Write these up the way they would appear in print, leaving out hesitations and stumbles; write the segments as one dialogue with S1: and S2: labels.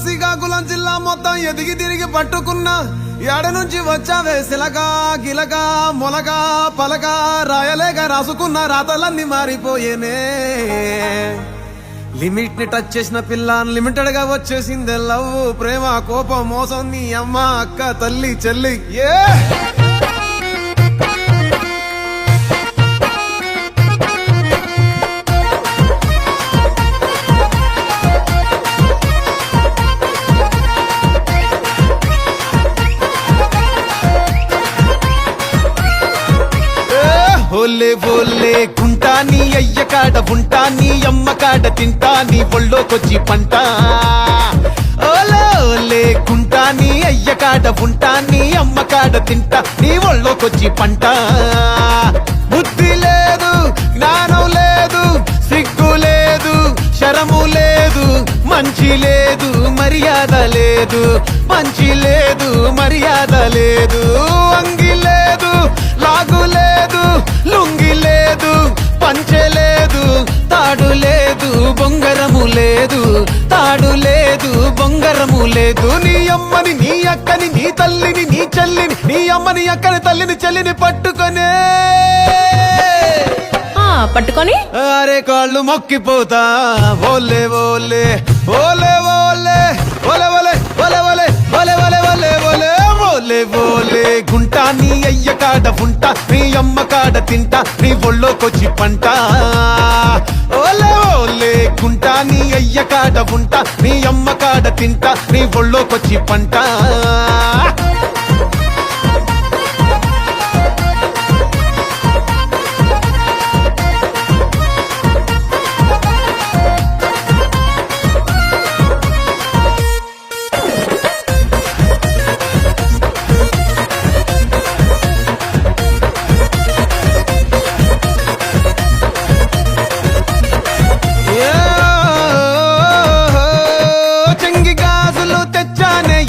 S1: శ్రీకాకుళం జిల్లా మొత్తం ఎదిగి తిరిగి పట్టుకున్నా ఎడ నుంచి వచ్చావే సిలగా గిలగా మొలగా పలగా రాయలేక రాసుకున్న రాతలన్నీ మారిపోయేనే. లిమిట్ ని టచ్ చేసిన పిల్ల లిమిటెడ్ గా వచ్చేసిందే లవ్ ప్రేమ కోపం మోసం నీ అమ్మ అక్క తల్లి చెల్లి ఏ ఓలే ఓలే గుంటా నీ అయ్య కాడ ఉంటా నీ అమ్మ కాడ తింటా నీ ఒళ్ళోకొచ్చి పంట. ఓలే ఓలే గుంటా నీ అయ్య కాడ ఉంటా నీ అమ్మ కాడ తింటా నీ ఒళ్ళోకొచ్చి పంట. బుద్ధి లేదు జ్ఞానం లేదు సిగ్గు లేదు శరము లేదు మంచి లేదు మర్యాద లేదు మంచి లేదు మర్యాద లేదు అంగి లేదు లాగు లేదు లుంగి లేదు పంచె లేదు తాడు లేదు బొంగరము లేదు తాడు లేదు బొంగరము లేదు. నీ అమ్మని నీ అక్కని నీ తల్లిని నీ చెల్లిని నీ అమ్మని అక్కని తల్లిని చెల్లిని పట్టుకొనే
S2: పట్టుకొని
S1: అరే కాళ్ళు మొక్కిపోతా ఓలే ఓలే ఓలే ఓలే ఓలే ఓలే ఓలే ఓలే ఓలే ఓలే ఓలే ఓలే ఓలే ఓలే గుంటా నీ అయ్య కాడ ఉంటా నీ అమ్మ కాడ తింటా నీ ఒళ్ళోకొచ్చి పంట. ఓలే ఓలే గుంటా నీ అయ్య కాడ ఉంటా నీ అమ్మ కాడ తింటా నీ ఒళ్ళోకొచ్చి పంట.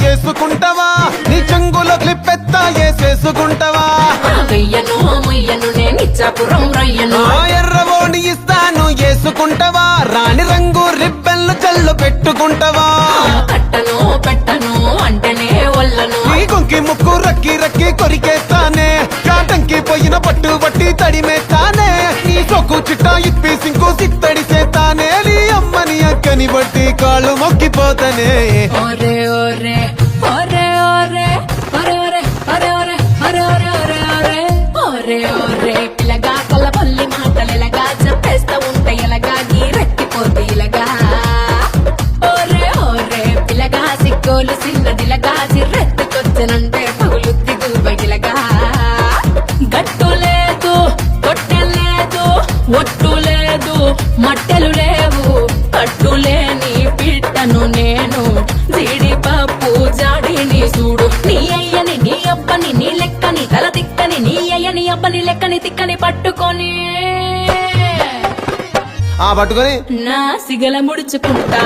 S1: చేసుకుంటావా నీ చెంగులో క్లిప్పెత్తా వేసేసుకుంటావా
S2: వెయ్యను ముయ్యను నేనిచ్చాపురం రయ్యను
S1: ఎర్రవోడి ఇస్తాను వేసుకుంటావా రాణి రంగు రిబ్బెన్లు చల్లు పెట్టుకుంటావా
S2: కట్టను పెట్టను అంటేనే వల్లను
S1: నీ కొంకి ముక్కు రక్కి రక్కి కొరికేస్తానే కాటంకి పోయిన పట్టు బట్టి తడిమేస్తానే నీ సొక్కు చిట్టా ఇప్పి సింకు సిత్తడి చేస్తానే నీ అమ్మని అక్కని బట్టి కాళ్ళు మొక్కిపోతానే.
S2: ఓరే ఓరే ఓరే ఓరే ఓరే ఓరే ఓరే ఓరే ఓరే ఓరే ఓరే ఓరే ఓరే పిల్లగా కొల్లబొల్లి మాటలు ఇలాగా చెప్పేస్తా ఉంటే ఇలాగా గీరెక్కిపోతే ఇలాగా ఓరే ఓరే పిల్లగా సిగ్గోలు చిన్నదిలగా చిర్రెత్తుకొచ్చనంటే పగులుద్ది గుబగిలగా గట్టు లేదు గొట్టె లేదు ఒట్టు లేదు మట్టెలు లేవు కట్టులేని పిట్టను నేను జీడిపప్పు జాడిని చూడు నీ అయ్యని నీ అబ్బని నీ లెక్కని తల తిక్కని నీ అయ్యని అబ్బని లెక్కని తిక్కని పట్టుకొని
S1: పట్టుకొని
S2: నా సిగల ముడుచుకుంటా